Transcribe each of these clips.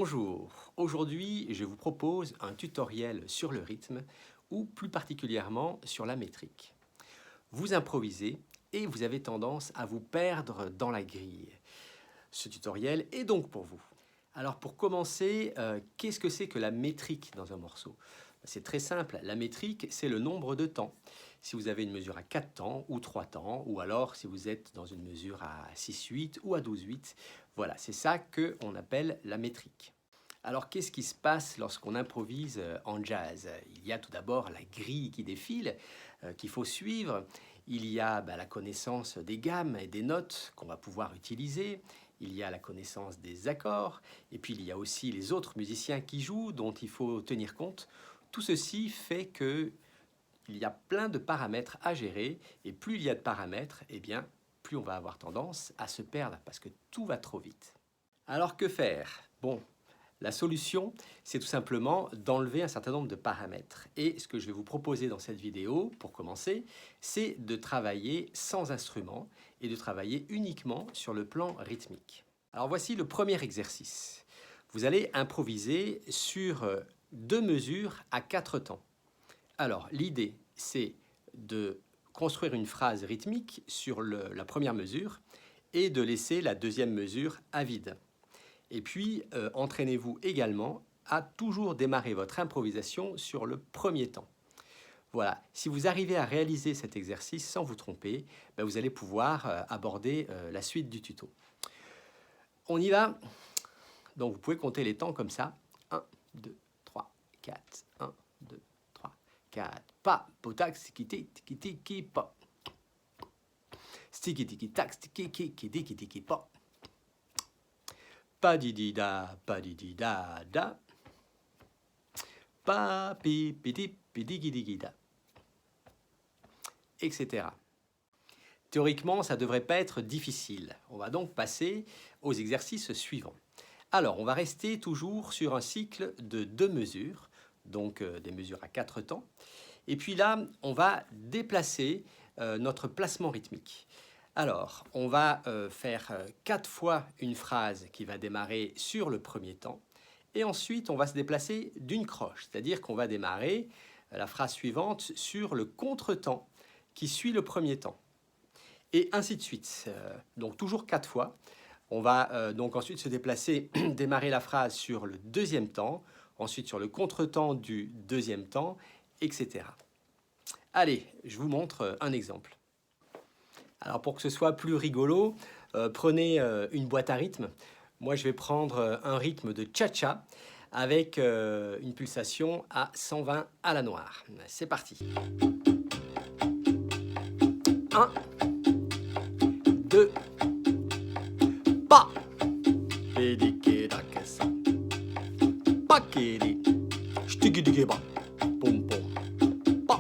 Bonjour, aujourd'hui je vous propose un tutoriel sur le rythme ou plus particulièrement sur la métrique. Vous improvisez et vous avez tendance à vous perdre dans la grille. Ce tutoriel est donc pour vous. Alors pour commencer, qu'est-ce que c'est que la métrique dans un morceau? C'est très simple, la métrique c'est le nombre de temps. Si vous avez une mesure à 4 temps ou 3 temps, ou alors si vous êtes dans une mesure à 6/8 ou à 12/8, voilà, c'est ça qu'on appelle la métrique. Alors qu'est-ce qui se passe lorsqu'on improvise en jazz? Il y a tout d'abord la grille qui défile, qu'il faut suivre. Il y a la connaissance des gammes et des notes qu'on va pouvoir utiliser. Il y a la connaissance des accords. Et puis il y a aussi les autres musiciens qui jouent dont il faut tenir compte. Tout ceci fait que il y a plein de paramètres à gérer. Et plus il y a de paramètres, eh bien, plus on va avoir tendance à se perdre parce que tout va trop vite. Alors que faire? Bon, la solution, c'est tout simplement d'enlever un certain nombre de paramètres. Et ce que je vais vous proposer dans cette vidéo, pour commencer, c'est de travailler sans instrument et de travailler uniquement sur le plan rythmique. Alors voici le premier exercice. Vous allez improviser sur 2 mesures à 4 temps. Alors l'idée, c'est de construire une phrase rythmique sur la première mesure et de laisser la deuxième mesure à vide. Et puis, entraînez-vous également à toujours démarrer votre improvisation sur le premier temps. Voilà, si vous arrivez à réaliser cet exercice sans vous tromper, vous allez pouvoir aborder la suite du tuto. On y va. Donc vous pouvez compter les temps comme ça. 1, 2, 3, 4, 1, 2, 3, 4. Pa, potac, tiki tiki pa. Stiki tiki tac, tiki tiki tiki pa. Pa di di da, pa di di da da. Pa pi pi di pi di di da. Etc. Théoriquement, ça ne devrait pas être difficile. On va donc passer aux exercices suivants. Alors, on va rester toujours sur un cycle de 2 mesures, donc des mesures à 4 temps. Et puis là, on va déplacer notre placement rythmique. Alors, on va faire 4 fois une phrase qui va démarrer sur le premier temps. Et ensuite, on va se déplacer d'une croche, c'est-à-dire qu'on va démarrer la phrase suivante sur le contretemps qui suit le premier temps. Et ainsi de suite. Donc toujours 4 fois. On va donc ensuite se déplacer, démarrer la phrase sur le deuxième temps, ensuite sur le contretemps du deuxième temps, etc. Allez, je vous montre un exemple. Alors pour que ce soit plus rigolo, prenez une boîte à rythme. Moi je vais prendre un rythme de cha-cha avec une pulsation à 120 à la noire. C'est parti. 1, 2, pa, pédiké dakesa, pa kédi, stiki diki ba, pom pom, pa,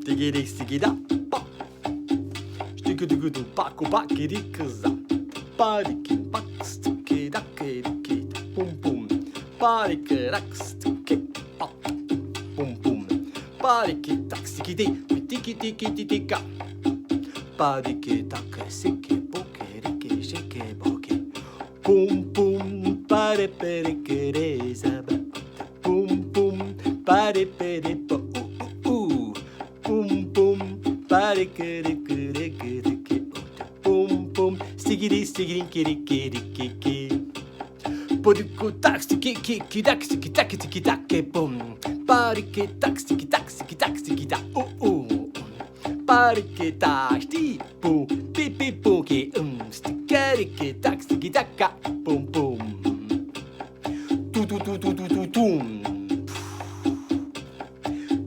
tiki dik stiki da, pa, stiki diki du pa ko pa kédi kaza, pa diki pa stiki da kédi pom pom, pa diki dak stiki pa, pom pom, pa diki tak stiki di. Tiki tiki tiki ka. Pa diki tak siki poke riki shiki boke. Pum pum pare pere kere zaba. Pum pum pare pere po Pum pum pare kere kere kere ke. Pum pum stigiri stigiri kiri kiri kiki. Poduko tak stiki kiki tak stiki tak stiki tak pum. Parike tak stiki tak stiki tak stiki tak Parike tak sti pum pipi pum ki stikeri tak stiki tak ka pum pum. Tu tu tu tu tu tu tum.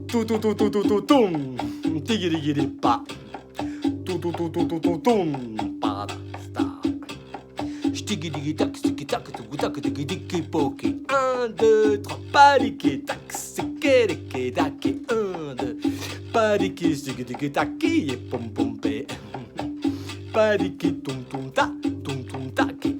Tu tu tu tu tu tu tum. Tigiri giri pa. Tu tu tu tu tu tu tum. Pa da sta. Stiki digi tak stiki tak tu tak digi digi poki. 1 2 3 parike tak stikeri tak 1 2. Pariki stiki tiki taki et pom pom pe. Pariki tum tum taki.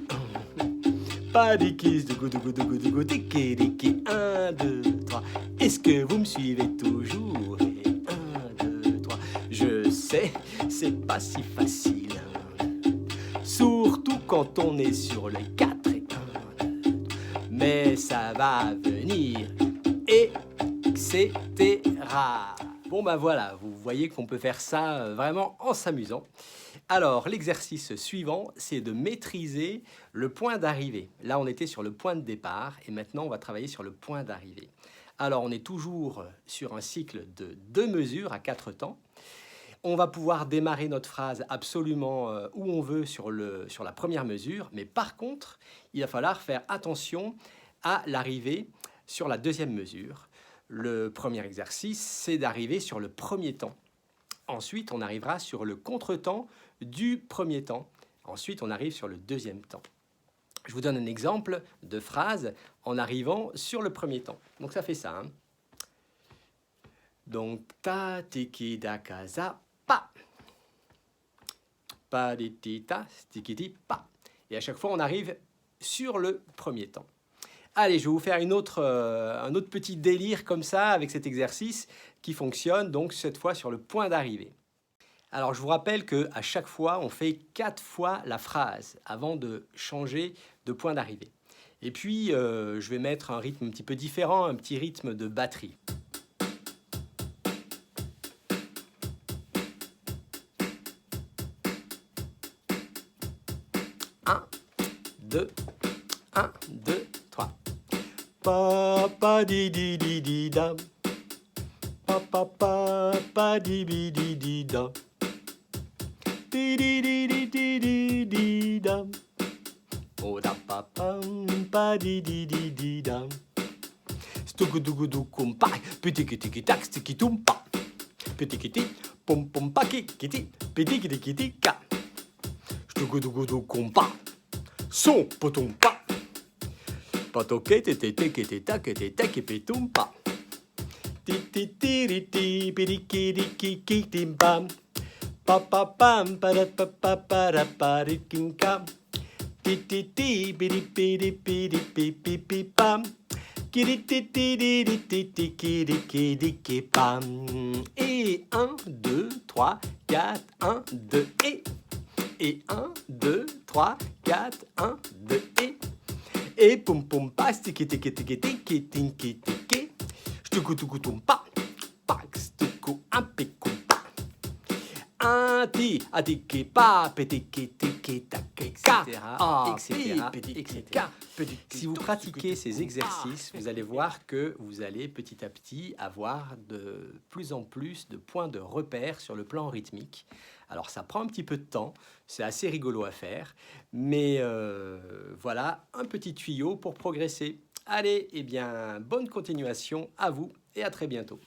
Pariki dugu dugu dugu dugu tiki tiki 1 2 3. Est-ce que vous me suivez toujours? 1 2 3. Je sais, c'est pas si facile. Surtout quand on est sur les 4 et 1 mais ça va venir, etc. Bon ben voilà, vous voyez qu'on peut faire ça vraiment en s'amusant. Alors l'exercice suivant, c'est de maîtriser le point d'arrivée. Là on était sur le point de départ et maintenant on va travailler sur le point d'arrivée. Alors on est toujours sur un cycle de 2 mesures à 4 temps. On va pouvoir démarrer notre phrase absolument où on veut sur la première mesure, mais par contre, il va falloir faire attention à l'arrivée sur la deuxième mesure. Le premier exercice, c'est d'arriver sur le premier temps. Ensuite, on arrivera sur le contretemps du premier temps. Ensuite, on arrive sur le deuxième temps. Je vous donne un exemple de phrase en arrivant sur le premier temps. Donc ça fait ça. Hein. Donc ta tiki da casa pa. Pa di ti ta tiki ti pa. Et à chaque fois, on arrive sur le premier temps. Allez, je vais vous faire un autre petit délire comme ça avec cet exercice qui fonctionne donc cette fois sur le point d'arrivée. Alors, je vous rappelle qu'à chaque fois, on fait 4 fois la phrase avant de changer de point d'arrivée. Et puis, je vais mettre un rythme un petit peu différent, un petit rythme de batterie. Un, deux, 1, 2, 3. Pa pa di di di di da. Pa pa pa pa di bi di di da. Di di di di di di di da. O da pa pam pa di di di di da. Stugudugudu kumpa. Pitiki tiki tak stiki tumpa. Pitikiti pom pom pa kikiti. Pitiki tiki ka. Stugudugudu kumpa. Son potum pa. Patoke te te te ke te ta ke te ta ke petum pa. Ti ti ti ri ti piriki riki ki tim pam. Pa pa pam para pa pa para pa rikin ka. Ti ti ti piri piri piri pi pi pi pam. Kiri ti ti di di ti ti kiri kiri ki pam. Et 1, 2, 3, 4, 1, 2 et. Et 1, 2, 3, 4, 1, 2 et. Et pum pum pa stiki tiki tiki tiki tiki tiki. Stuku tuku tum pa. Pak stuku un pikum pa. Un ti a tiki pa petiki tiki taki ka. Etc. Si vous pratiquez ces exercices, vous allez voir que vous allez petit à petit avoir de plus en plus de points de repère sur le plan rythmique. Alors ça prend un petit peu de temps, c'est assez rigolo à faire, mais voilà un petit tuyau pour progresser. Allez, eh bien, bonne continuation à vous et à très bientôt.